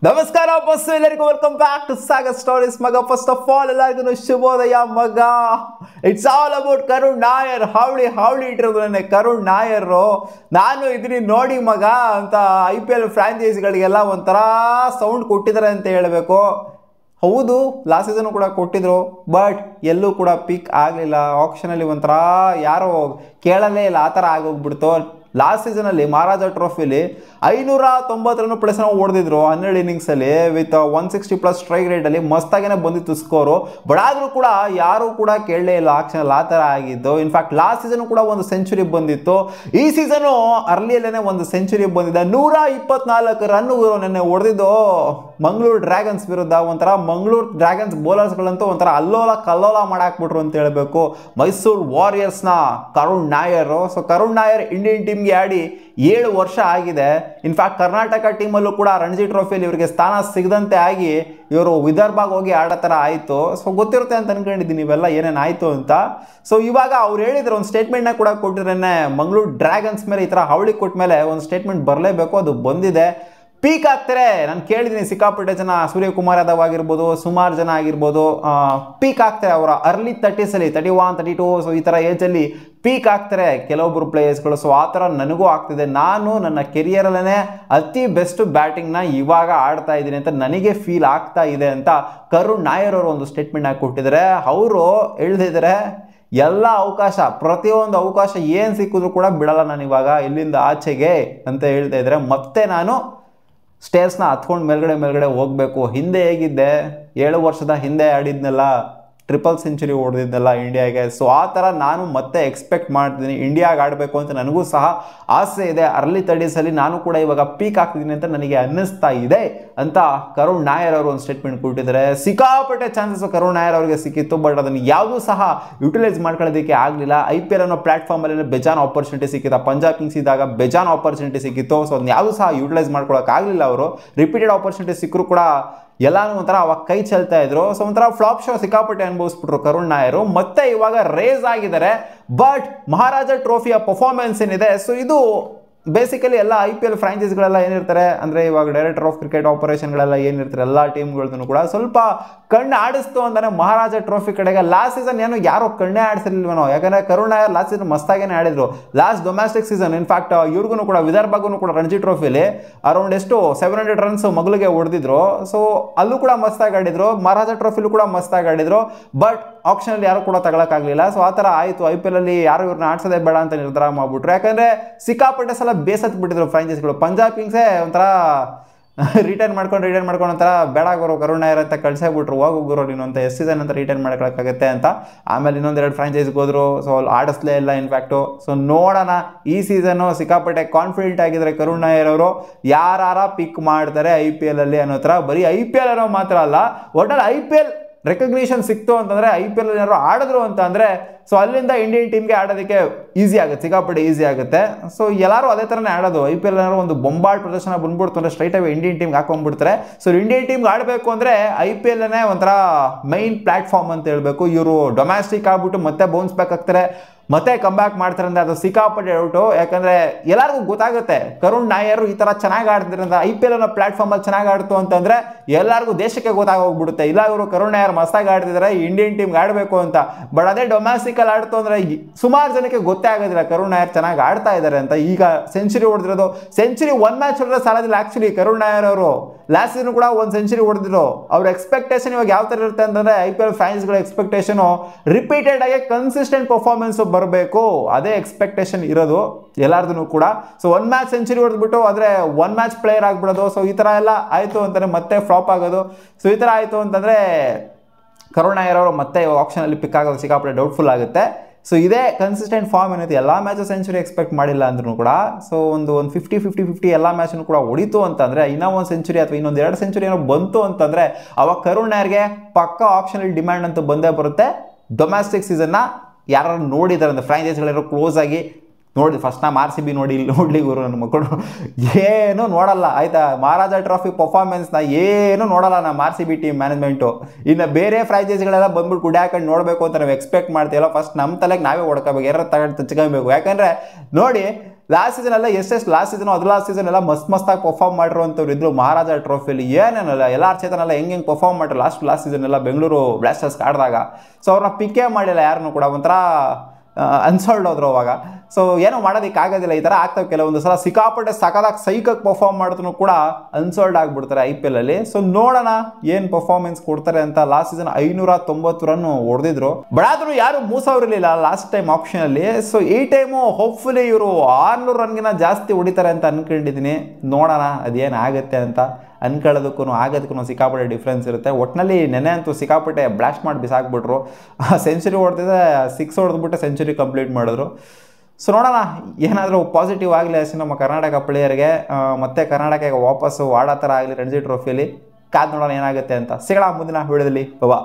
ನಮಸ್ಕಾರ ಬಸ್ ಎಲ್ಲರಿಗೂ welcome back to Sagar stories ಮಗ. ಫಸ್ಟ್ ಆಫ್ ಆಲ್ ಎಲ್ಲರಿಗೂ ಶುಭೋದಯ ಮಗ. It's all about Karun Nair. ಹಾವಳಿ ಇಟ್ಟಿರೋದು ನೆನ್ನೆ ಕರುಣ್ ನಾಯರ್. ನಾನು ಇದನ್ನ ನೋಡಿ ಮಗ ಅಂತ IPL ಫ್ರಾಂಚೈಸಿಗಳಿಗೆಲ್ಲ ಒಂಥರ ಸೌಂಡ್ ಕೊಟ್ಟಿದ್ದಾರೆ ಅಂತ ಹೇಳಬೇಕು. ಹೌದು, ಲಾಸ್ಟ್ ಸೀಸನ್ ಕೂಡ ಕೊಟ್ಟಿದ್ರು, ಬಟ್ ಎಲ್ಲೂ ಕೂಡ ಪಿಕ್ ಆಗಲಿಲ್ಲ. ಆಕ್ಷನಲ್ಲಿ ಒಂಥರ ಯಾರೋ ಕೇಳಲೇ ಇಲ್ಲ, ಆ ಥರ ಆಗೋಗ್ಬಿಡ್ತು. ಲಾಸ್ಟ್ ಸೀಸನಲ್ಲಿ ಮಹಾರಾಜ ಟ್ರೋಫಿಲಿ 590 ರನ್ ಪ್ಲಸ್ ಹೊಡೆದಿದ್ರು 12 ಇನ್ನಿಂಗ್ಸಲ್ಲಿ ವಿತ್ 160+ ಸ್ಟ್ರೈಕ್ ರೇಟಲ್ಲಿ. ಮಸ್ತಾಗೇನೆ ಬಂದಿತ್ತು ಸ್ಕೋರು, ಬಟ್ ಆದರೂ ಕೂಡ ಯಾರೂ ಕೂಡ ಕೇಳಲೇ ಇಲ್ಲ. ಆಕ್ಷನಲ್ಲಿ ಆ ಥರ ಆಗಿದ್ದು. ಇನ್ಫ್ಯಾಕ್ಟ್ ಲಾಸ್ಟ್ ಸೀಸನ್ ಕೂಡ ಒಂದು ಸೆಂಚುರಿ ಬಂದಿತ್ತು. ಈ ಸೀಸನು ಅರ್ಲಿಯಲ್ಲೇ ಒಂದು ಸೆಂಚುರಿ ಬಂದಿದೆ. 124 ರನ್ ನೆನ್ನೆ ಹೊಡೆದಿದ್ದು ಮಂಗಳೂರು ಡ್ರ್ಯಾಗನ್ಸ್ ವಿರುದ್ಧ. ಒಂಥರ ಮಂಗಳೂರು ಡ್ರ್ಯಾಗನ್ಸ್ ಬೌಲರ್ಸ್ಗಳಂತೂ ಒಂಥರ ಅಲ್ಲೋಲ ಕಲ್ಲೋಲ ಮಾಡಾಕ್ಬಿಟ್ರು ಅಂತ ಹೇಳಬೇಕು ಮೈಸೂರು ವಾರಿಯರ್ಸ್ನ ಕರುಣ್ ನಾಯರ್. ಸೊ ಕರುಣ್ ನಾಯರ್ ಇಂಡಿಯನ್ ಟೀಮ್ಗೆ ಆಡಿ 7 ವರ್ಷ ಆಗಿದೆ. ಇನ್ಫ್ಯಾಕ್ಟ್ ಕರ್ನಾಟಕ ಟೀಮಲ್ಲೂ ಕೂಡ ರಣಜಿ ಟ್ರೋಫಿಯಲ್ಲಿ ಇವರಿಗೆ ಸ್ಥಾನ ಸಿಗದಂತೆ ಆಗಿ ಇವರು ವಿದರ್ಭಾಗ ಹೋಗಿ ಆಡೋ ಥರ ಆಯಿತು. ಸೊ ಗೊತ್ತಿರುತ್ತೆ ಅಂತ ಅನ್ಕೊಂಡಿದ್ದೀನಿ ಇವೆಲ್ಲ ಏನೇನಾಯಿತು ಅಂತ. ಸೊ ಇವಾಗ ಅವ್ರು ಹೇಳಿದ್ರೆ ಒಂದು ಸ್ಟೇಟ್ಮೆಂಟ್ನ ಕೂಡ ಕೊಟ್ಟಿದ್ರೇನೆ, ಮಂಗಳೂರು ಡ್ರ್ಯಾಗನ್ಸ್ ಮೇಲೆ ಈ ಥರ ಹಾವಳಿ ಕೊಟ್ಟ ಮೇಲೆ ಒಂದು ಸ್ಟೇಟ್ಮೆಂಟ್ ಬರಲೇಬೇಕು. ಅದು ಬಂದಿದೆ. ಪೀಕ್ ಆಗ್ತಾರೆ. ನಾನು ಕೇಳಿದ್ದೀನಿ ಸಿಕ್ಕಾಪಟ್ಟೆ ಜನ, ಸೂರ್ಯಕುಮಾರ್ ಯಾದವ್ ಆಗಿರ್ಬೋದು, ಸುಮಾರು ಜನ ಆಗಿರ್ಬೋದು, ಪೀಕ್ ಆಗ್ತಾರೆ ಅವರ ಅರ್ಲಿ 30ಸಲ್ಲಿ 31, 32. ಸೊ ಈ ಥರ ಏಜಲ್ಲಿ ಪೀಕ್ ಆಗ್ತಾರೆ ಕೆಲವೊಬ್ಬರು ಪ್ಲೇಯರ್ಸ್ಗಳು. ಸೊ ಆ ಥರ ನನಗೂ ಆಗ್ತಿದೆ. ನಾನು ನನ್ನ ಕೆರಿಯರಲ್ಲೇ ಅತಿ ಬೆಸ್ಟ್ ಬ್ಯಾಟಿಂಗ್ನ ಇವಾಗ ಆಡ್ತಾ ಇದ್ದೀನಿ ಅಂತ ನನಗೆ ಫೀಲ್ ಆಗ್ತಾ ಇದೆ ಅಂತ ಕರುಣ್ ನಾಯರ್ ಅವರು ಒಂದು ಸ್ಟೇಟ್ಮೆಂಟ್ನ ಕೊಟ್ಟಿದ್ದಾರೆ. ಅವರು ಹೇಳ್ತಿದ್ದಾರೆ, ಎಲ್ಲ ಅವಕಾಶ, ಪ್ರತಿಯೊಂದು ಅವಕಾಶ ಏನು ಸಿಕ್ಕಿದ್ರು ಕೂಡ ಬಿಡಲ್ಲ ನಾನು ಇವಾಗ ಇಲ್ಲಿಂದ ಆಚೆಗೆ ಅಂತ ಹೇಳ್ತಾ ಇದ್ದಾರೆ. ಮತ್ತೆ ನಾನು ಸ್ಟೇರ್ಸ್ನ ಹತ್ಕೊಂಡು ಮೇಲ್ಗಡೆ ಹೋಗಬೇಕು. ಹಿಂದೆ ಹೇಗಿದ್ದೆ, 7 ವರ್ಷದ ಹಿಂದೆ ಆಡಿದ್ನೆಲ್ಲ, ಟ್ರಿಪಲ್ ಸೆಂಚುರಿ ಹೊಡೆದಿದ್ದೆಲ್ಲ ಇಂಡಿಯಾಗೆ. ಸೊ ಆ ಥರ ನಾನು ಮತ್ತೆ ಎಕ್ಸ್ಪೆಕ್ಟ್ ಮಾಡ್ತಿದ್ದೀನಿ ಇಂಡಿಯಾಗೆ ಆಡಬೇಕು ಅಂತ. ನನಗೂ ಸಹ ಆಸೆ ಇದೆ. ಅರ್ಲಿ 30ಸಲ್ಲಿ ನಾನು ಕೂಡ ಇವಾಗ ಪೀಕ್ ಆಗ್ತಿದ್ದೀನಿ ಅಂತ ನನಗೆ ಅನ್ನಿಸ್ತಾ ಇದೆ ಅಂತ ಕರುಣ್ ನಾಯರ್ ಅವರು ಒಂದು ಸ್ಟೇಟ್ಮೆಂಟ್ ಕೊಟ್ಟಿದ್ದಾರೆ. ಸಿಕ್ಕಾಪಟ್ಟೆ ಚಾನ್ಸಸ್ ಕರುಣ್ ನಾಯರ್ ಅವರಿಗೆ ಸಿಕ್ಕಿತ್ತು, ಬಟ್ ಅದನ್ನು ಯಾವುದೂ ಸಹ ಯುಟಿಲೈಸ್ ಮಾಡ್ಕೊಳ್ಳೋದಕ್ಕೆ ಆಗಲಿಲ್ಲ. IPL ಅನ್ನೋ ಪ್ಲಾಟ್ಫಾರ್ಮಲ್ಲಿ ಬೇಜಾನ್ ಆಪರ್ಚುನಿಟಿ ಸಿಕ್ಕಿತ್ತು. ಪಂಜಾಬ್ ಕಿಂಗ್ಸ್ ಇದ್ದಾಗ ಬೇಜಾನ್ ಆಪರ್ಚುನಿಟಿ ಸಿಕ್ಕಿತ್ತು. ಸೊ ಅದನ್ನ ಯಾವುದೂ ಸಹ ಯುಟಿಲೈಸ್ ಮಾಡ್ಕೊಳ್ಳೋಕ್ಕಾಗಲಿಲ್ಲ. ಅವರು ರಿಪೀಟೆಡ್ ಆಪರ್ಚುನಿಟಿ ಸಿಕ್ಕರೂ ಕೂಡ ಎಲ್ಲಾನು ಒಂಥರ ಅವಾಗ ಕೈ ಚೆಲ್ತಾ ಇದ್ರು. ಸೊ ಒಂಥರ ಫ್ಲಾಪ್ ಶೋ ಸಿಕ್ಕಾಪಟ್ಟೆ ಅನುಭವಿಸ್ಬಿಟ್ರು ಕರುಣ್ ನಾಯರ್. ಮತ್ತೆ ಇವಾಗ ರೇಸ್ ಆಗಿದ್ದಾರೆ. ಬಟ್ ಮಹಾರಾಜ ಟ್ರೋಫಿಯ ಪರ್ಫಾರ್ಮೆನ್ಸ್ ಏನಿದೆ, ಸೊ ಇದು ಬೇಸಿಕಲಿ ಎಲ್ಲ IPL ಫ್ರಾಂಚೈಸ್ಗಳೆಲ್ಲ ಏನಿರ್ತಾರೆ ಅಂದರೆ, ಇವಾಗ ಡೈರೆಕ್ಟರ್ ಆಫ್ ಕ್ರಿಕೆಟ್ ಆಪರೇಷನ್ಗಳೆಲ್ಲ ಏನಿರ್ತಾರೆ ಎಲ್ಲ ಟೀಮ್ಗಳದ್ದು ಕೂಡ ಸ್ವಲ್ಪ ಕಣ್ಣು ಆಡಿಸ್ತು ಅಂತಾನೆ ಮಹಾರಾಜ ಟ್ರೋಫಿ ಕಡೆಗೆ. ಲಾಸ್ಟ್ ಸೀಸನ್ ಏನು ಯಾರೋ ಕಣ್ಣೇ ಆಡಿಸಿರ್ಲಿಲ್ವನೋ, ಯಾಕಂದರೆ ಕರುಣ್ ನಾಯರ್ ಲಾಸ್ಟ್ ಸೀಸನ್ ಮಸ್ತಾಗೇನೆ ಆಡಿದ್ರು. ಲಾಸ್ಟ್ ಡೊಮ್ಯಾಸ್ಟಿಕ್ ಸೀಸನ್ ಇನ್ಫ್ಯಾಕ್ಟ್ ಇವ್ರಿಗೂ ಕೂಡ ವಿದರ್ಭಗೂ ಕೂಡ ರಣಜಿ ಟ್ರೋಫಿಲಿ ಅರೌಂಡ್ 700 ರನ್ಸ್ ಮಗಳಿಗೆ ಹೊಡೆದಿದ್ರು. ಸೊ ಅಲ್ಲೂ ಕೂಡ ಮಸ್ತಾಗಿ ಆಡಿದ್ರು. ಮಹಾರಾಜ ಟ್ರೋಫಿಲೂ ಕೂಡ ಮಸ್ತಾಗಿ ಆಡಿದ್ರು. ಬಟ್ ಆಪ್ಷನಲ್ಲಿ ಯಾರು ಕೂಡ ತಗೊಳಕ್ಕಾಗಲಿಲ್ಲ. ಸೊ ಆ ಥರ ಆಯಿತು. IPL ಅಲ್ಲಿ ಯಾರು ಇವ್ರನ್ನ ಆಡ್ಸೋದೇ ಬೇಡ ಅಂತ ನಿರ್ಧಾರ ಮಾಡ್ಬಿಟ್ರು. ಯಾಕಂದರೆ ಸಿಕ್ಕಾಪಟ್ಟೆ ಸಲ ಬೇಸತ್ ಬಿಟ್ಟಿದ್ರು ಫ್ರಾಂಚೈಸ್ಗಳು. ಪಂಜಾಬ್ ಕಿಂಗ್ಸೇ ಒಂಥರ ರಿಟೈನ್ ಮಾಡ್ಕೊಂಡು ಒಂಥರ ಬೇಡ ಗುರು ಕರುಣ್ ನಾಯರ್ ಅಂತ ಕಳ್ಸೇಬಿಟ್ರು. ಹೋಗು ಗುರು ನೀನು ಅಂತ, ಎಷ್ಟು ಸೀಸನ್ ಅಂತ ರಿಟೈನ್ ಮಾಡ್ಕೊಳಕ್ಕಾಗತ್ತೆ ಅಂತ. ಆಮೇಲೆ ಇನ್ನೊಂದೆರಡು ಫ್ರಾಂಚೈಸ್ಗೆ ಹೋದ್ರು. ಸೊ ಆಡಿಸ್ಲೇ ಇಲ್ಲ ಇನ್ಫ್ಯಾಕ್ಟು. ಸೊ ನೋಡೋಣ ಈ ಸೀಸನ್ನು. ಸಿಕ್ಕಾಪಟ್ಟೆ ಕಾನ್ಫಿಡೆಂಟ್ ಆಗಿದ್ದಾರೆ ಕರುಣ್ ನಾಯರ್ ಅವರು. ಯಾರ ಪಿಕ್ ಮಾಡ್ತಾರೆ IPL ಅಲ್ಲಿ ಅನ್ನೋ ಥರ. ಬರೀ IPL ಅನ್ನೋ ಮಾತ್ರ ಅಲ್ಲ, ಒಟ್ಟಲ್ಲಿ IPL ರೆಕಗ್ನಿಷನ್ ಸಿಕ್ತು ಅಂತಂದರೆ, IPL ಏನಾದ್ರು ಆಡಿದ್ರು ಅಂತ ಅಂದರೆ, ಸೊ ಅಲ್ಲಿಂದ ಇಂಡಿಯನ್ ಟೀಮ್ಗೆ ಆಡೋದಕ್ಕೆ ಈಸಿ ಆಗುತ್ತೆ, ಸಿಕ್ಕಾಪಟ್ಟೆ ಈಸಿ ಆಗುತ್ತೆ. ಸೊ ಎಲ್ಲರೂ ಅದೇ ಥರನೇ ಆಡೋದು. IPL ಏನಾದ್ರು ಒಂದು ಬೊಂಬಾಟ್ ಪ್ರದರ್ಶನ ಬಂದ್ಬಿಡ್ತು ಅಂದರೆ ಸ್ಟ್ರೈಟ್ ಅವೇ ಇಂಡಿಯನ್ ಟೀಮ್ಗೆ ಹಾಕೊಂಡ್ಬಿಡ್ತಾರೆ. ಸೊ ಇಂಡಿಯನ್ ಟೀಮ್ಗೆ ಆಡಬೇಕು ಅಂದರೆ IPL ಒಂಥರ ಮೈನ್ ಪ್ಲಾಟ್ಫಾರ್ಮ್ ಅಂತ ಹೇಳಬೇಕು. ಇವರು ಡೊಮ್ಯಾಸ್ಟಿಕ್ ಆಗ್ಬಿಟ್ಟು ಮತ್ತೆ ಬೌನ್ಸ್ ಬ್ಯಾಕ್ ಆಗ್ತಾರೆ, ಮತ್ತೆ ಕಮ್ ಬ್ಯಾಕ್ ಮಾಡ್ತಾರೆ ಅಂದರೆ ಅದು ಸಿಕ್ಕಾಪಟ್ಟೆ ಔಟು. ಯಾಕಂದರೆ ಎಲ್ಲರಿಗೂ ಗೊತ್ತಾಗುತ್ತೆ ಕರುಣ್ ನಾಯರ್ ಈ ಥರ ಚೆನ್ನಾಗಿ ಆಡ್ತಿರೋದ್ರಿಂದ, IPL ಅನ್ನೋ ಪ್ಲಾಟ್ಫಾರ್ಮಲ್ಲಿ ಚೆನ್ನಾಗಿ ಆಡ್ತು ಅಂತಂದರೆ ಎಲ್ಲರಿಗೂ ದೇಶಕ್ಕೆ ಗೊತ್ತಾಗೋಗ್ಬಿಡುತ್ತೆ, ಇಲ್ಲ ಇವರು ಕರುಣ್ ನಾಯರ್ ಮಸ್ತಾಗಿ ಆಡ್ತಿದ್ದಾರೆ ಇಂಡಿಯನ್ ಟೀಮ್ಗೆ ಆಡಬೇಕು ಅಂತ. ಬಟ್ ಅದೇ ಡೊಮ್ಯಾಸ್ಟಿಕಲ್ಲಿ ಆಡ್ತು ಅಂದರೆ ಸುಮಾರು ಜನಕ್ಕೆ ಗೊತ್ತೇ ಆಗೋದಿಲ್ಲ ಕರುಣ್ ನಾಯರ್ ಚೆನ್ನಾಗಿ ಆಡ್ತಾ ಇದ್ದಾರೆ ಅಂತ. ಈಗ ಸೆಂಚುರಿ ಹೊಡೆದಿರೋದು, ಸೆಂಚುರಿ 1 ಮ್ಯಾಚ್ ಹೊಡೆದ್ರೆ ಸಾಲದಿಲ್ಲ ಆ್ಯಕ್ಚುಲಿ ಕರುಣ್ ನಾಯರ್ ಅವರು. ಲಾಸ್ಟ್ ಸೀಸನ್ ಕೂಡ 1 ಸೆಂಚುರಿ ಹೊಡೆದಿದ್ರು. ಅವ್ರ ಎಕ್ಸ್ಪೆಕ್ಟೇಷನ್ ಇವಾಗ ಯಾವ ಥರ ಇರುತ್ತೆ ಅಂತಂದರೆ, IPL ಫ್ಯಾನ್ಸ್ಗಳ ಎಕ್ಸ್ಪೆಕ್ಟೇಷನು ರಿಪೀಟೆಡ್ ಆಗಿ ಕನ್ಸಿಸ್ಟೆಂಟ್ ಪರ್ಫಾರ್ಮೆನ್ಸು ಬರಬೇಕು, ಅದೇ ಎಕ್ಸ್ಪೆಕ್ಟೇಷನ್ ಇರೋದು ಎಲ್ಲಾರ್ದು ಕೂಡ. ಸೊ 1 ಮ್ಯಾಚ್ ಸೆಂಚುರಿ ಹೊಡೆದ್ಬಿಟ್ಟು ಆದರೆ 1 ಮ್ಯಾಚ್ ಪ್ಲೇಯರ್ ಆಗಿಬಿಡೋದು. ಸೊ ಈ ಥರ ಎಲ್ಲ ಆಯಿತು ಅಂತಾನೆ ಮತ್ತೆ ಫ್ಲಾಪ್ ಆಗೋದು. ಸೊ ಈ ಥರ ಆಯಿತು ಅಂತಂದರೆ ಕರುಣ್ ನಾಯರ್ ಅವರು ಮತ್ತೆ ಆಪ್ಷನಲ್ಲಿ ಪಿಕ್ ಆಗೋದು ಸಿಕ್ಕಾಪಟ್ಟೆ ಡೌಟ್ಫುಲ್ ಆಗುತ್ತೆ. ಸೊ ಇದೇ ಕನ್ಸಿಸ್ಟೆಂಟ್ ಫಾರ್ಮ್ ಏನೈತೆ, ಎಲ್ಲ ಮ್ಯಾಚು ಸೆಂಚುರಿ ಎಕ್ಸ್ಪೆಕ್ಟ್ ಮಾಡಿಲ್ಲ ಅಂದ್ರೂ ಕೂಡ, ಸೊ ಒಂದು 50-50 ಎಲ್ಲ ಮ್ಯಾಚನ್ನು ಕೂಡ ಹೊಡಿತು ಅಂತಂದರೆ, ಇನ್ನೂ 1 ಸೆಂಚುರಿ ಅಥವಾ ಇನ್ನೊಂದು 2 ಸೆಂಚುರಿ ಏನೋ ಬಂತು ಅಂತಂದರೆ, ಅವಾಗ ಕರುಣ್ ನಾಯರ್ಗೆ ಪಕ್ಕ ಆಪ್ಷನಲ್ಲಿ ಡಿಮ್ಯಾಂಡ್ ಅಂತೂ ಬಂದೇ ಬರುತ್ತೆ. ಡೊಮ್ಯಾಸ್ಟಿಕ್ ಸೀಸನ್ನ ಯಾರು ನೋಡಿದ್ದಾರೆ ಅಂದರೆ ಫ್ರಾಂಚೈಸ್ಗಳಿರೋ ಕ್ಲೋಸ್ ಆಗಿ ನೋಡಿ, ಫಸ್ಟ್ ನಮ್ಮ RCB ನೋಡಲಿ ಗುರು ನನ್ನ ಮಕ್ಕಳು, ಏನೂ ನೋಡಲ್ಲ ಆಯಿತಾ. ಮಹಾರಾಜ ಟ್ರೋಫಿ ಪರ್ಫಾರ್ಮೆನ್ಸ್ನ ಏನೂ ನೋಡಲ್ಲ ನಮ್ಮ RCB ಟೀಮ್ ಮ್ಯಾನೇಜ್ಮೆಂಟು. ಇನ್ನು ಬೇರೆ ಫ್ರಾಂಚೈಸ್ಗಳೆಲ್ಲ ಬಂದ್ಬಿಟ್ಟು ಗುಡಿ ಹಾಕೊಂಡು ನೋಡಬೇಕು ಅಂತ ನಾವು ಎಕ್ಸ್ಪೆಕ್ಟ್ ಮಾಡ್ತೀವಲ್ಲ, ಫಸ್ಟ್ ನಮ್ಮ ತಲೆಗೆ ನಾವೇ ಹೊಡ್ಕೋಬೇಕು, ಯಾರು ತಗೊಂಡು ತಚ್ಕೊಬೇಕು. ಯಾಕಂದರೆ ನೋಡಿ ಲಾಸ್ಟ್ ಸೀಸನ್ ಎಲ್ಲ ಎಷ್ಟೆಷ್ಟು ಲಾಸ್ಟ್ ಸೀಸನ್ ಅದು ಲಾಸ್ಟ್ ಸೀಸನ್ ಎಲ್ಲ ಮಸ್ತಾಗಿ ಪರ್ಫಾರ್ಮ್ ಮಾಡಿರುವಂಥವ್ರು ಇದ್ರು ಮಹಾರಾಜ ಟ್ರೋಫಿಯಲ್ಲಿ ಏನೇನಲ್ಲ ಎಲ್ಲಾರ ಚೇತನೆಲ್ಲ ಹೆಂಗೆ ಪರ್ಫಾರ್ಮ್ ಮಾಡ್ರು ಲಾಸ್ಟ್ ಸೀಸನ್ ಎಲ್ಲ ಬೆಂಗಳೂರು ಬ್ಲಾಸ್ಟರ್ಸ್ ಆಡಿದಾಗ. ಸೊ ಅವ್ರನ್ನ ಪಿಕ್ಕೇ ಮಾಡಿಲ್ಲ ಯಾರನ್ನೂ ಕೂಡ, ಒಂಥರ ಅನ್ಸಲ್ಡ್ ಹೋದ್ರು ಅವಾಗ. ಸೊ ಏನೋ ಮಾಡೋದಕ್ಕಾಗೋದಿಲ್ಲ, ಈ ಥರ ಆಗ್ತವೆ ಕೆಲವೊಂದು ಸಲ. ಸಿಕ್ಕಾಪಟ್ಟೆ ಸಕದಾಗಿ ಸೈಕಾಗಿ ಪರ್ಫಾರ್ಮ್ ಮಾಡಿದ್ರು ಕೂಡ ಅನ್ಸಲ್ಡ್ ಆಗಿಬಿಡ್ತಾರೆ IPL ಅಲ್ಲಿ. ಸೊ ನೋಡೋಣ ಏನು ಪರ್ಫಾರ್ಮೆನ್ಸ್ ಕೊಡ್ತಾರೆ ಅಂತ. ಲಾಸ್ಟ್ ಸೀಸನ್ 590 ರನ್ ಹೊಡೆದಿದ್ರು, ಬಟ್ ಆದರೂ ಯಾರು ಮೂಸವ್ರಿರಲಿಲ್ಲ ಲಾಸ್ಟ್ ಟೈಮ್ ಆಪ್ಷನಲ್ಲಿ. ಸೊ ಈ ಟೈಮು ಹೋಪ್ಫುಲಿ ಇವರು 600 ರನ್ಗಿನ ಜಾಸ್ತಿ ಹೊಡಿತಾರೆ ಅಂತ ಅನ್ಕೊಂಡಿದ್ದೀನಿ. ನೋಡೋಣ ಅದೇನು ಆಗುತ್ತೆ ಅಂತ. ಅನ್ಕೊಳ್ಳೋದಕ್ಕೂ ಆಗೋದಕ್ಕೂ ಸಿಕ್ಕಾಪಟ್ಟೆ ಡಿಫ್ರೆನ್ಸ್ ಇರುತ್ತೆ. ಒಟ್ಟಿನಲ್ಲಿ ನೆನೆ ಅಂತೂ ಸಿಕ್ಕಾಪಟ್ಟೆ ಬ್ಲಾಸ್ಟ್ ಮಾಡಿ ಬಿಸಾಕ್ಬಿಟ್ರು. ಸೆಂಚುರಿ ಹೊಡೆದಿದ್ದೆ 6 ಹೊಡೆದ್ಬಿಟ್ಟು ಸೆಂಚುರಿ ಕಂಪ್ಲೀಟ್ ಮಾಡಿದ್ರು. ಸೊ ನೋಡೋಣ ಏನಾದರೂ ಪಾಸಿಟಿವ್ ಆಗಲಿ ಅಷ್ಟೇ ನಮ್ಮ ಕರ್ನಾಟಕ ಪ್ಲೇಯರ್ಗೆ, ಮತ್ತೆ ಕರ್ನಾಟಕಕ್ಕೆ ವಾಪಸ್ಸು ಆಡೋ ಥರ ಆಗಲಿ ರಣಜಿ ಟ್ರೋಫಿಯಲ್ಲಿ. ಕಾದು ನೋಡೋಣ ಏನಾಗುತ್ತೆ ಅಂತ. ಸಿಗೋಣ ಮುಂದಿನ ವಿಡಿಯೋದಲ್ಲಿ. ಬಾಬಾ.